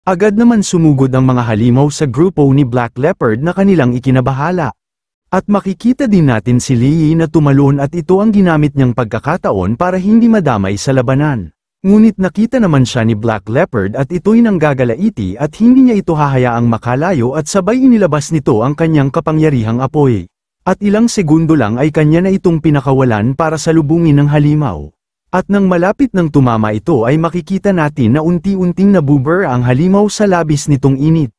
Agad naman sumugod ang mga halimaw sa grupo ni Black Leopard na kanilang ikinabahala. At makikita din natin si Lee na tumalon at ito ang ginamit niyang pagkakataon para hindi madamay sa labanan. Ngunit nakita naman siya ni Black Leopard at ito'y nanggagalaiti at hindi niya ito hahayaang makalayo at sabay inilabas nito ang kanyang kapangyarihang apoy. At ilang segundo lang ay kanya na itong pinakawalan para salubungin ng halimaw. At nang malapit ng tumama ito ay makikita natin na unti-unting nabuber ang halimaw sa labis nitong init.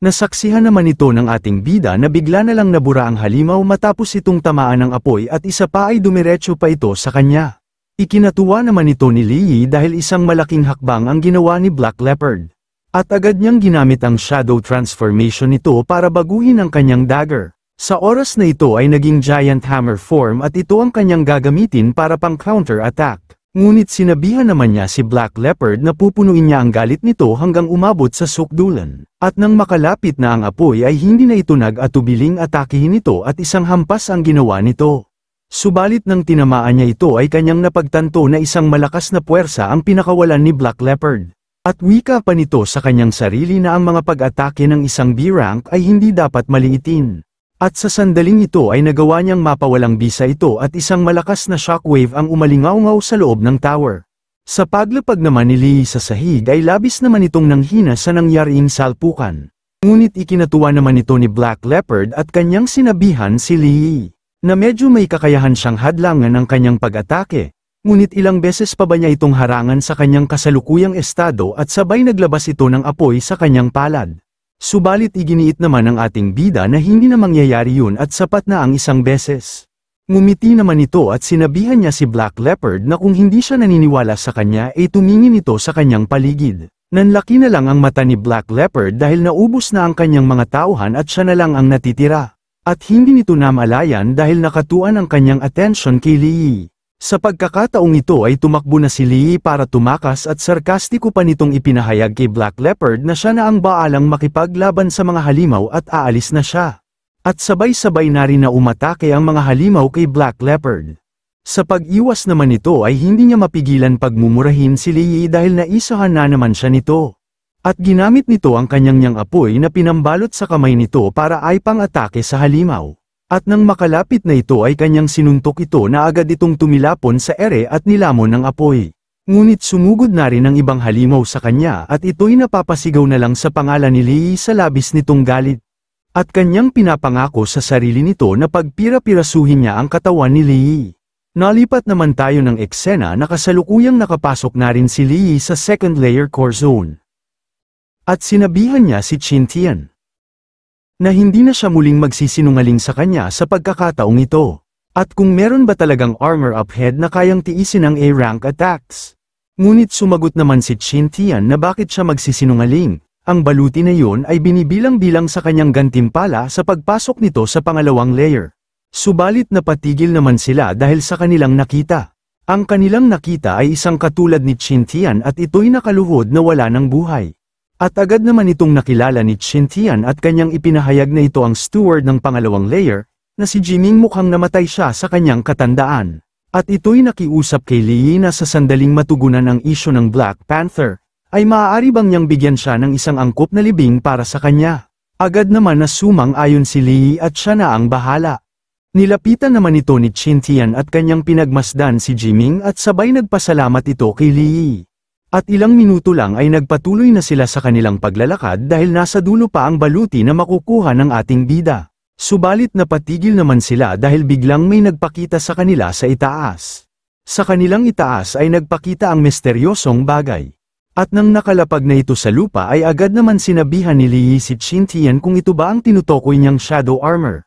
Nasaksihan naman ito ng ating bida na bigla na lang nabura ang halimaw matapos itong tamaan ng apoy at isa pa ay dumiretso pa ito sa kanya. Ikinatuwa naman ito ni Lee dahil isang malaking hakbang ang ginawa ni Black Leopard. At agad niyang ginamit ang shadow transformation nito para baguhin ang kanyang dagger. Sa oras na ito ay naging giant hammer form at ito ang kanyang gagamitin para pang counter attack. Ngunit sinabihan naman niya si Black Leopard na pupunuin niya ang galit nito hanggang umabot sa sukdulan. At nang makalapit na ang apoy ay hindi na ito nag-atubiling atakihin ito at isang hampas ang ginawa nito. Subalit nang tinamaan niya ito ay kanyang napagtanto na isang malakas na puwersa ang pinakawalan ni Black Leopard. At wika pa nito sa kanyang sarili na ang mga pag-atake ng isang B-rank ay hindi dapat maliitin. At sa sandaling ito ay nagawa niyang mapawalang bisa ito at isang malakas na shockwave ang umalingaw-ngaw sa loob ng tower. Sa paglapag naman ni Lee sa sahig ay labis naman itong nanghina sa nangyaring salpukan. Ngunit ikinatuwa naman ito ni Black Leopard at kanyang sinabihan si Lee na medyo may kakayahan siyang hadlangan ng kanyang pag-atake. Ngunit ilang beses pa ba niya itong harangan sa kanyang kasalukuyang estado at sabay naglabas ito ng apoy sa kanyang palad. Subalit iginiit naman ng ating bida na hindi na mangyayari yun at sapat na ang isang beses. Ngumiti naman ito at sinabihan niya si Black Leopard na kung hindi siya naniniwala sa kanya ay tumingin ito sa kanyang paligid. Nanlaki na lang ang mata ni Black Leopard dahil naubos na ang kanyang mga tauhan at siya na lang ang natitira. At hindi nito namalayan dahil nakatuan ang kanyang atensyon kay Lee. Sa pagkakataong ito ay tumakbo na si Lee para tumakas at sarkastiko pa nitong ipinahayag kay Black Leopard na siya na ang baalang makipaglaban sa mga halimaw at aalis na siya. At sabay-sabay na rin na umatake ang mga halimaw kay Black Leopard. Sa pag-iwas naman ito ay hindi niya mapigilan pagmumurahin si Lee dahil naisahan na naman siya nito. At ginamit nito ang kanyang niyang apoy na pinambalot sa kamay nito para ay pang-atake sa halimaw. At nang makalapit na ito ay kanyang sinuntok ito na agad itong tumilapon sa ere at nilamon ng apoy. Ngunit sumugod na rin ang ibang halimaw sa kanya at ito'y napapasigaw na lang sa pangalan ni Lee sa labis nitong galit. At kanyang pinapangako sa sarili nito na pagpira-pirasuhin niya ang katawan ni Lee. Nalipat naman tayo ng eksena na kasalukuyang nakapasok na rin si Lee sa second layer core zone. At sinabihan niya si Qin Tian na hindi na siya muling magsisinungaling sa kanya sa pagkakataong ito. At kung meron ba talagang armor up head na kayang tiisin ang A-rank attacks. Ngunit sumagot naman si Qin Tian na bakit siya magsisinungaling. Ang baluti na yon ay binibilang-bilang sa kanyang gantimpala sa pagpasok nito sa pangalawang layer. Subalit napatigil naman sila dahil sa kanilang nakita. Ang kanilang nakita ay isang katulad ni Qin Tian at ito'y nakaluhod na wala ng buhay. At agad naman itong nakilala ni Qin Tian at kanyang ipinahayag na ito ang steward ng pangalawang layer, na si Jiming mukhang namatay siya sa kanyang katandaan. At ito'y nakiusap kay Lee na sa sandaling matugunan ang isyu ng Black Panther, ay maaari bang niyang bigyan siya ng isang angkop na libing para sa kanya. Agad naman na sumang-ayon si Lee at siya na ang bahala. Nilapitan naman ito ni Qin Tian at kanyang pinagmasdan si Jiming at sabay nagpasalamat ito kay Lee. At ilang minuto lang ay nagpatuloy na sila sa kanilang paglalakad dahil nasa dulo pa ang baluti na makukuha ng ating bida. Subalit napatigil naman sila dahil biglang may nagpakita sa kanila sa itaas. Sa kanilang itaas ay nagpakita ang misteryosong bagay. At nang nakalapag na ito sa lupa ay agad naman sinabihan ni Lee si Qin Tian kung ito ba ang tinutukoy niyang shadow armor.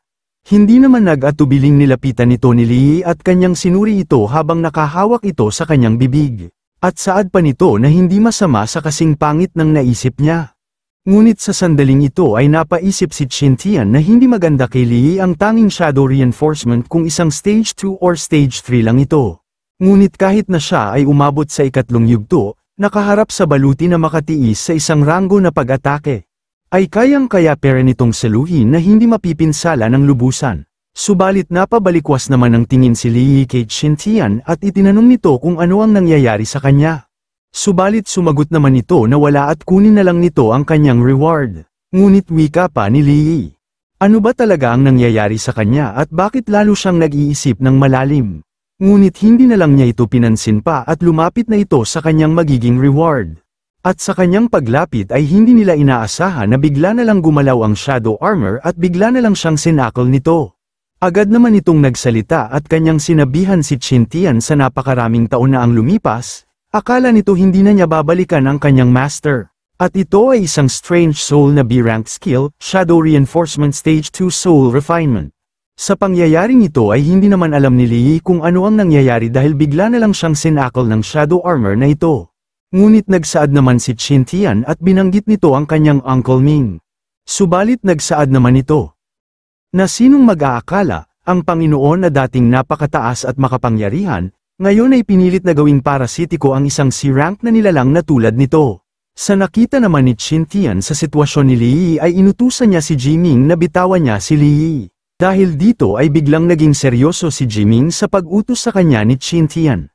Hindi naman nag-atubiling nilapitan nito ni Lee at kanyang sinuri ito habang nakahawak ito sa kanyang bibig. At saad pa nito na hindi masama sa kasing pangit ng naisip niya. Ngunit sa sandaling ito ay napaisip si Qin Tian na hindi maganda kay Lee ang tanging shadow reinforcement kung isang stage 2 or stage 3 lang ito. Ngunit kahit na siya ay umabot sa ikatlong yugto, nakaharap sa baluti na makatiis sa isang ranggo na pag-atake, ay kayang-kaya pera nitong saluhin na hindi mapipinsala ng lubusan. Subalit napabalikwas naman ang tingin si Lee kay Qin Tian at itinanong nito kung ano ang nangyayari sa kanya. Subalit sumagot naman ito na wala at kunin na lang nito ang kanyang reward. Ngunit wika pa ni Lee. Ano ba talaga ang nangyayari sa kanya at bakit lalo siyang nag-iisip ng malalim? Ngunit hindi na lang niya ito pinansin pa at lumapit na ito sa kanyang magiging reward. At sa kanyang paglapit ay hindi nila inaasahan na bigla na lang gumalaw ang shadow armor at bigla na lang siyang sinakol nito. Agad naman itong nagsalita at kanyang sinabihan si Chintian sa napakaraming taon na ang lumipas, akala nito hindi na niya babalikan ang kanyang master. At ito ay isang strange soul na B-rank skill, Shadow Reinforcement Stage 2 Soul Refinement. Sa pangyayaring ito ay hindi naman alam ni Lee kung ano ang nangyayari dahil bigla na lang siyang sinakol ng shadow armor na ito. Ngunit nagsaad naman si Chintian at binanggit nito ang kanyang Uncle Ming. Subalit nagsaad naman ito na sinong mag-aakala, ang Panginoon na dating napakataas at makapangyarihan, ngayon ay pinilit na gawing parasitiko ang isang C-rank na nilalang na tulad nito. Sa nakita naman ni Chintian sa sitwasyon ni Lee ay inutusan niya si Jiming na bitawan niya si Lee. Dahil dito ay biglang naging seryoso si Jiming sa pag-utos sa kanya ni Chintian.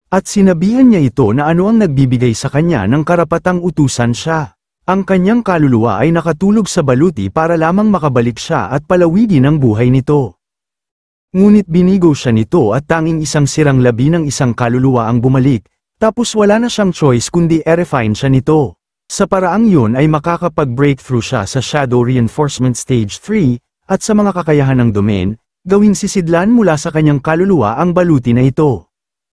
At sinabihan niya ito na ano ang nagbibigay sa kanya ng karapatang utusan siya. Ang kanyang kaluluwa ay nakatulog sa baluti para lamang makabalik siya at palawigin ang buhay nito. Ngunit binigo siya nito at tanging isang sirang labi ng isang kaluluwa ang bumalik, tapos wala na siyang choice kundi i-refine siya nito. Sa paraang yun ay makakapag-breakthrough siya sa Shadow Reinforcement Stage 3, at sa mga kakayahan ng domain, gawing sisidlan mula sa kanyang kaluluwa ang baluti na ito.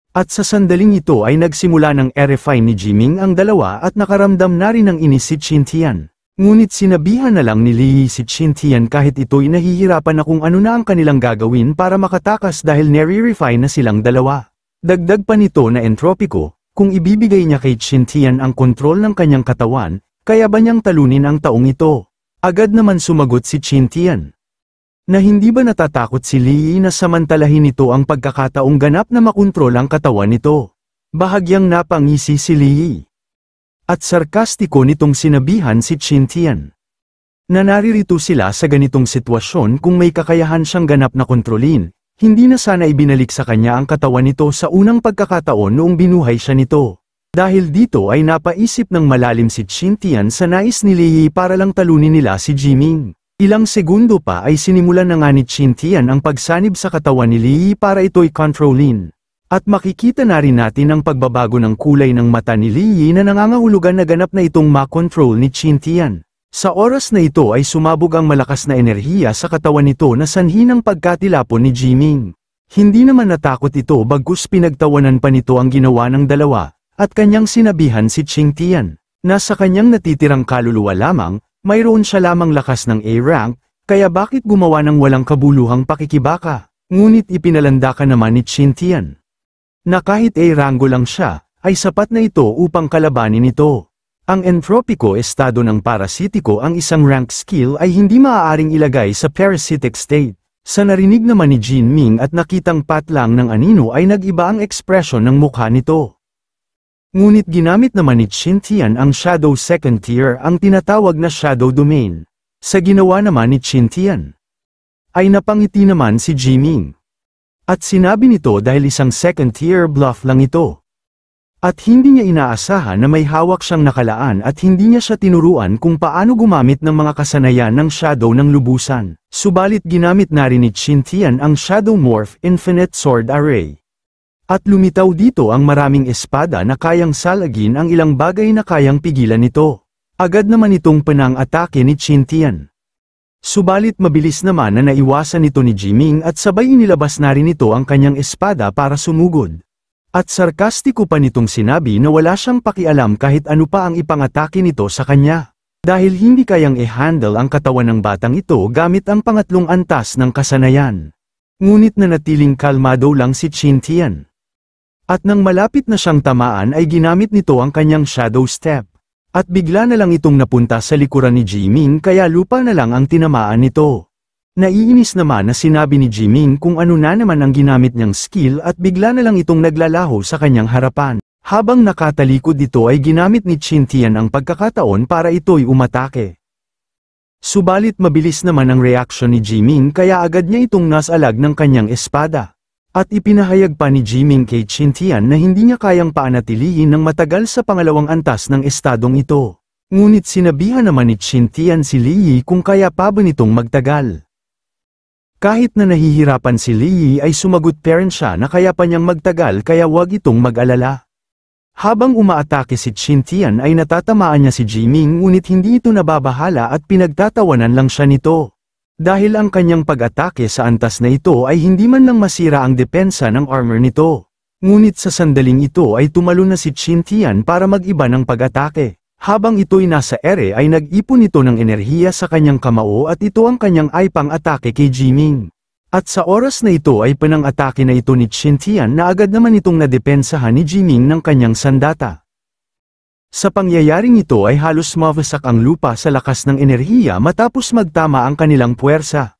At sa sandaling ito ay nagsimula ng i-refine ni Jiming ang dalawa at nakaramdam na rin ng inis si Chintian. Ngunit sinabihan na lang ni Lee si Chintian kahit ito'y nahihirapan na kung ano na ang kanilang gagawin para makatakas dahil nare-refine na silang dalawa. Dagdag pa nito na entropiko, kung ibibigay niya kay Chintian ang kontrol ng kanyang katawan, kaya ba niyang talunin ang taong ito? Agad naman sumagot si Chintian na hindi ba natatakot si Lee na samantalahin nito ang pagkakataong ganap na makontrol ang katawan nito. Bahagyang napangisi si Lee. At sarkastiko nitong sinabihan si Chintian na naririto sila sa ganitong sitwasyon kung may kakayahan siyang ganap na kontrolin, hindi na sana ibinalik sa kanya ang katawan nito sa unang pagkakataon noong binuhay siya nito. Dahil dito ay napaisip ng malalim si Chintian sa nais ni Lee para lang talunin nila si Jiming. Ilang segundo pa ay sinimulan na nga ni Chintian ang pagsanib sa katawan ni Lee para ito'y kontrolin. At makikita na rin natin ang pagbabago ng kulay ng mata ni Lee na nangangahulugan na ganap na itong makontrol ni Chintian. Sa oras na ito ay sumabog ang malakas na enerhiya sa katawan nito na sanhi ng pagkatilapon ni Jiming. Hindi naman natakot ito bagkus pinagtawanan pa nito ang ginawa ng dalawa, at kanyang sinabihan si Chintian na sa kanyang natitirang kaluluwa lamang, mayroon siya lamang lakas ng A-rank, kaya bakit gumawa ng walang kabuluhang pakikibaka? Ngunit ipinalanda naman ni Chintian na kahit A-rango lang siya, ay sapat na ito upang kalabanin ito. Ang entropiko estado ng parasitiko ang isang rank skill ay hindi maaaring ilagay sa parasitic state. Sa narinig naman ni Jinming at nakitang patlang ng anino ay nag-iba ang ekspresyon ng mukha nito. Ngunit ginamit naman ni Chintian ang Shadow Second Tier ang tinatawag na Shadow Domain. Sa ginawa naman ni Chintian ay napangiti naman si Jiming. At sinabi nito dahil isang second tier bluff lang ito. At hindi niya inaasahan na may hawak siyang nakalaan at hindi niya siya tinuruan kung paano gumamit ng mga kasanayan ng shadow ng lubusan. Subalit ginamit na rin ni Chintian ang Shadow Morph Infinite Sword Array. At lumitaw dito ang maraming espada na kayang salagin ang ilang bagay na kayang pigilan nito. Agad naman itong panang-atake ni Chintian. Subalit mabilis naman na naiwasan nito ni Jiming at sabay inilabas na rin ito ang kanyang espada para sumugod. At sarkastiko pa nitong sinabi na wala siyang pakialam kahit ano pa ang ipangatake nito sa kanya. Dahil hindi kayang i-handle ang katawan ng batang ito gamit ang pangatlong antas ng kasanayan. Ngunit nanatiling kalmado lang si Chintian. At nang malapit na siyang tamaan ay ginamit nito ang kanyang Shadow Step. At bigla na lang itong napunta sa likuran ni Jiming kaya lupa na lang ang tinamaan nito. Naiinis naman na sinabi ni Jiming kung ano na naman ang ginamit niyang skill at bigla na lang itong naglalaho sa kanyang harapan. Habang nakatalikod ito ay ginamit ni Chintian ang pagkakataon para ito'y umatake. Subalit mabilis naman ang reaksyon ni Jiming kaya agad niya itong nasalag ng kanyang espada. At ipinahayag pa ni Jiming kay Chintian na hindi niya kayang paanatilihin ng matagal sa pangalawang antas ng estadong ito. Ngunit sinabihan naman ni Chintian si Li Yi kung kaya pa ba nitong magtagal. Kahit na nahihirapan si Li Yi ay sumagot pa rin siya na kaya pa niyang magtagal kaya wag itong mag-alala. Habang umaatake si Chintian ay natatamaan niya si Jiming ngunit hindi ito nababahala at pinagtatawanan lang siya nito. Dahil ang kanyang pag-atake sa antas na ito ay hindi man lang masira ang depensa ng armor nito. Ngunit sa sandaling ito ay tumalon na si Chintian para mag-iba ng pag-atake. Habang ito'y nasa ere ay nag-ipon ito ng enerhiya sa kanyang kamao at ito ang kanyang ay pang-atake kay Jiming. At sa oras na ito ay panang-atake na ito ni Chintian na agad naman itong nadepensahan ni Jiming ng kanyang sandata. Sa pangyayaring ito ay halos mawasak ang lupa sa lakas ng enerhiya matapos magtama ang kanilang puwersa.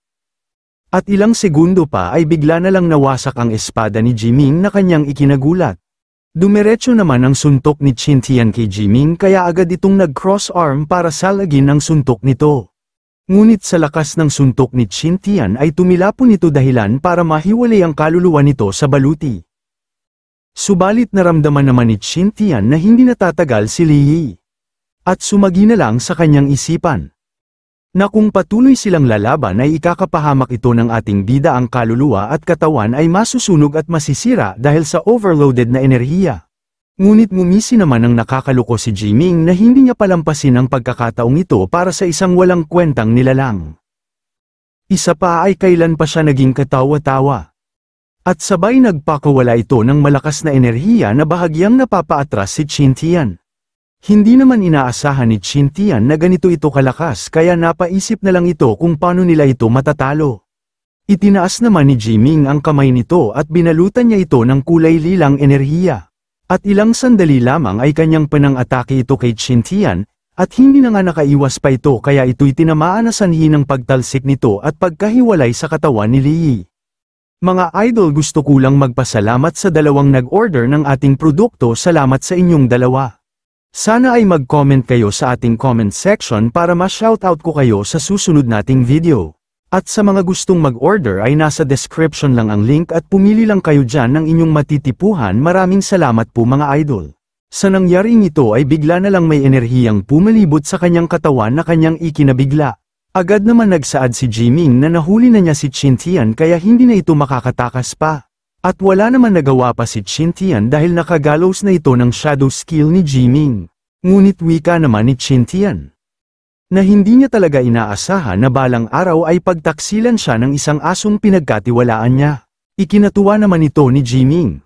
At ilang segundo pa ay bigla na lang nawasak ang espada ni Jiming na kanyang ikinagulat. Dumiretso naman ang suntok ni Chintian kay Jiming kaya agad itong nag-cross arm para salagin ang suntok nito. Ngunit sa lakas ng suntok ni Chintian ay tumilapon ito dahilan para mahiwalay ang kaluluwa nito sa baluti. Subalit naramdaman naman ni Chintian na hindi natatagal si Li Yi. At sumagi na lang sa kanyang isipan na kung patuloy silang lalaban ay ikakapahamak ito ng ating bida ang kaluluwa at katawan ay masusunog at masisira dahil sa overloaded na enerhiya. Ngunit ngumisi naman ang nakakaluko si Jiming na hindi niya palampasin ang pagkakataong ito para sa isang walang kwentang nilalang. Isa pa ay kailan pa siya naging katawa-tawa. At sabay nagpakawala ito ng malakas na enerhiya na bahagyang napapaatras si Chintian. Hindi naman inaasahan ni Chintian na ganito ito kalakas kaya napaisip na lang ito kung paano nila ito matatalo. Itinaas naman ni Jiming ang kamay nito at binalutan niya ito ng kulay lilang enerhiya. At ilang sandali lamang ay kanyang panang-atake ito kay Chintian, at hindi na nga nakaiwas pa ito kaya ito'y tinamaan na sanhi ng pagtalsik nito at pagkahiwalay sa katawan ni Li Yi. Mga idol, gusto ko lang magpasalamat sa dalawang nag-order ng ating produkto. Salamat sa inyong dalawa. Sana ay mag-comment kayo sa ating comment section para ma-shoutout ko kayo sa susunod nating video. At sa mga gustong mag-order ay nasa description lang ang link at pumili lang kayo dyan ng inyong matitipuhan. Maraming salamat po mga idol. Sa nangyaring ito ay bigla na lang may enerhiyang pumalibot sa kanyang katawan na kanyang ikinabigla. Agad naman nagsaad si Jiming na nahuli na niya si Chintian kaya hindi na ito makakatakas pa. At wala naman nagawa pa si Chintian dahil nakagalos na ito ng shadow skill ni Jiming. Ngunit wika naman ni Chintian na hindi niya talaga inaasahan na balang araw ay pagtaksilan siya ng isang asong pinagkatiwalaan niya. Ikinatuwa naman ito ni Jiming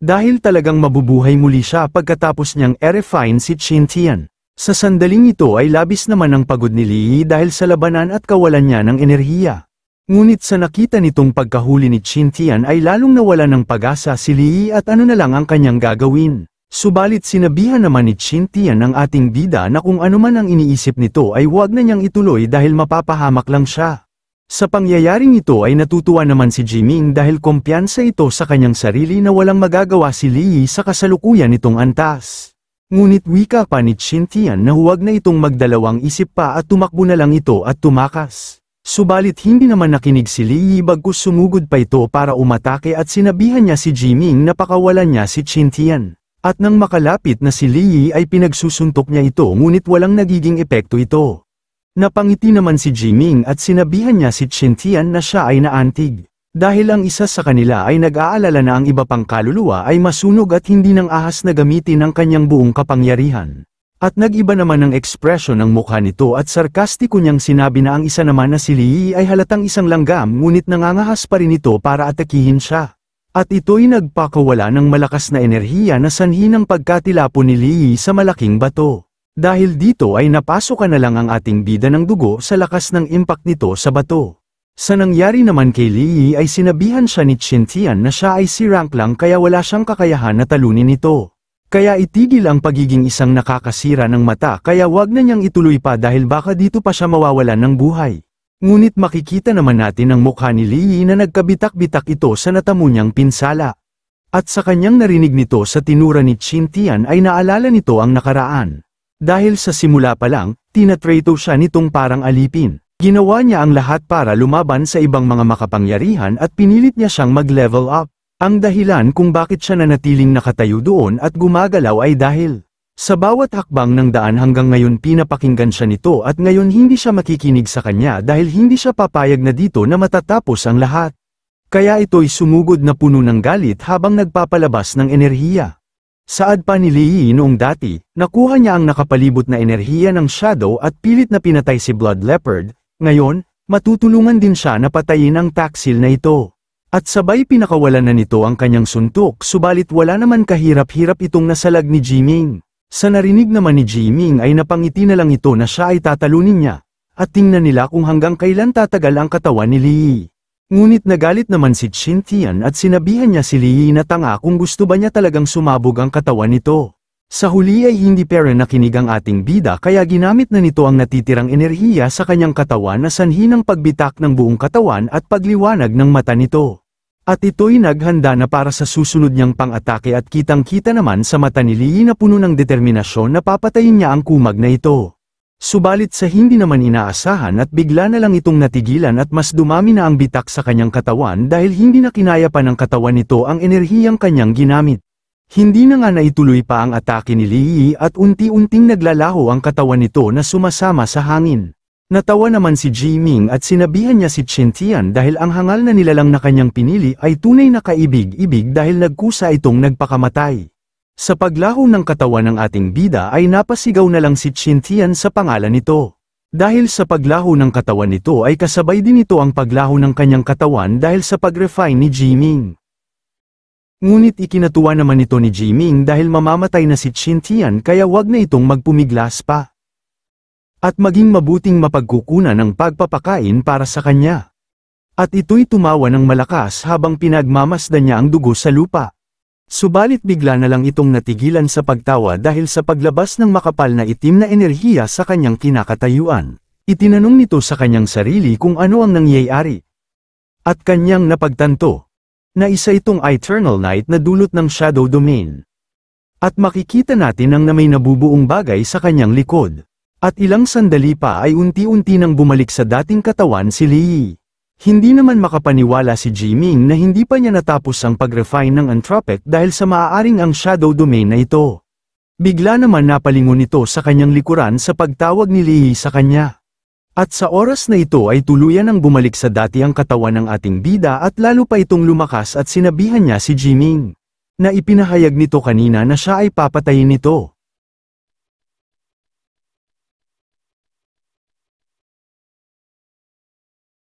dahil talagang mabubuhay muli siya pagkatapos niyang erefine si Chintian. Sa sandaling ito ay labis naman ang pagod ni Li Yi dahil sa labanan at kawalan niya ng enerhiya. Ngunit sa nakita nitong pagkahuli ni Chintian ay lalong nawala ng pag-asa si Li Yi at ano na lang ang kanyang gagawin. Subalit sinabihan naman ni Chintian ang ating bida na kung ano man ang iniisip nito ay huwag na niyang ituloy dahil mapapahamak lang siya. Sa pangyayaring ito ay natutuwa naman si Jiming dahil kumpiyansa ito sa kanyang sarili na walang magagawa si Li Yi sa kasalukuyan nitong antas. Ngunit wika pa ni Chintian na huwag na itong magdalawang isip pa at tumakbo na lang ito at tumakas. Subalit hindi naman nakinig si Li Yi bagkus sumugod pa ito para umatake at sinabihan niya si Jiming na pakawalan niya si Chintian. At nang makalapit na si Li Yi ay pinagsusuntok niya ito ngunit walang nagiging epekto ito. Napangiti naman si Jiming at sinabihan niya si Chintian na siya ay naantig. Dahil ang isa sa kanila ay nag-aalala na ang iba pang kaluluwa ay masunog at hindi nang ahas na gamitin ang kanyang buong kapangyarihan. At nag-iba naman ang ekspresyon ng mukha nito at sarkastiko niyang sinabi na ang isa naman na si Li Yi ay halatang isang langgam ngunit nangangahas pa rin ito para atakihin siya. At ito'y nagpakawala ng malakas na enerhiya na sanhi ng pagkatilapon ni Li Yi sa malaking bato. Dahil dito ay napasok na lang ang ating bida ng dugo sa lakas ng impact nito sa bato. Sa nangyari naman kay Li Yi ay sinabihan siya ni Chintian na siya ay si rank lang kaya wala siyang kakayahan na talunin ito. Kaya itigil ang pagiging isang nakakasira ng mata kaya wag na niyang ituloy pa dahil baka dito pa siya mawawalan ng buhay. Ngunit makikita naman natin ang mukha ni Li Yi na nagkabitak-bitak ito sa natamo niyang pinsala. At sa kanyang narinig nito sa tinura ni Chintian ay naalala nito ang nakaraan. Dahil sa simula pa lang, tinatrato siya nitong parang alipin. Ginawa niya ang lahat para lumaban sa ibang mga makapangyarihan at pinilit niya siyang mag-level up. Ang dahilan kung bakit siya nanatiling nakatayo doon at gumagalaw ay dahil sa bawat hakbang ng daan hanggang ngayon pinapakinggan siya nito at ngayon hindi siya makikinig sa kanya dahil hindi siya papayag na dito na matatapos ang lahat. Kaya ito'y sumugod na puno ng galit habang nagpapalabas ng enerhiya. Saad pa ni Lee noong dati, nakuha niya ang nakapalibot na enerhiya ng Shadow at pilit na pinatay si Blood Leopard. Ngayon, matutulungan din siya na patayin ang taksil na ito. At sabay pinakawalan na nito ang kanyang suntok subalit wala naman kahirap-hirap itong nasalag ni Jiming. Sa narinig naman ni Jiming ay napangiti na lang ito na siya ay tatalunin niya. At tingnan nila kung hanggang kailan tatagal ang katawan ni Lee. Ngunit nagalit naman si Xintian at sinabihan niya si Lee na tanga kung gusto ba niya talagang sumabog ang katawan nito. Sa huli ay hindi pero nakinig ang ating bida kaya ginamit na nito ang natitirang enerhiya sa kanyang katawan na sanhi ng pagbitak ng buong katawan at pagliwanag ng mata nito. At ito'y naghanda na para sa susunod niyang pang-atake at kitang-kita naman sa mata ni Lee na puno ng determinasyon na papatayin niya ang kumag na ito. Subalit sa hindi naman inaasahan at bigla na lang itong natigilan at mas dumami na ang bitak sa kanyang katawan dahil hindi na kinaya pa ng katawan nito ang enerhiyang kanyang ginamit. Hindi na nga naituloy pa ang atake ni Lee at unti-unting naglalaho ang katawan nito na sumasama sa hangin. Natawa naman si Jiming at sinabihan niya si Xintian dahil ang hangal na nilalang na kanyang pinili ay tunay na kaibig-ibig dahil nagkusa itong nagpakamatay. Sa paglaho ng katawan ng ating bida ay napasigaw na lang si Xintian sa pangalan nito. Dahil sa paglaho ng katawan nito ay kasabay din ito ang paglaho ng kanyang katawan dahil sa pag-refine ni Jiming. Ngunit ikinatuwa naman ito ni Jiming dahil mamamatay na si Xintian kaya wag na itong magpumiglas pa. At maging mabuting mapagkukunan ng pagpapakain para sa kanya. At ito'y tumawa ng malakas habang pinagmamasdan niya ang dugo sa lupa. Subalit bigla na lang itong natigilan sa pagtawa dahil sa paglabas ng makapal na itim na enerhiya sa kanyang kinakatayuan. Itinanong nito sa kanyang sarili kung ano ang nangyayari. At kanyang napagtanto na isa itong Eternal Night na dulot ng Shadow Domain. At makikita natin ang na may nabubuong bagay sa kanyang likod. At ilang sandali pa ay unti-unti nang bumalik sa dating katawan si Lee. Hindi naman makapaniwala si Jiming na hindi pa niya natapos ang pag-refine ng Anthropic dahil sa maaaring ang Shadow Domain na ito. Bigla naman napalingon ito sa kanyang likuran sa pagtawag ni Lee sa kanya. At sa oras na ito ay tuluyan ang bumalik sa dati ang katawan ng ating bida at lalo pa itong lumakas at sinabihan niya si Jiming na ipinahayag nito kanina na siya ay papatayin nito.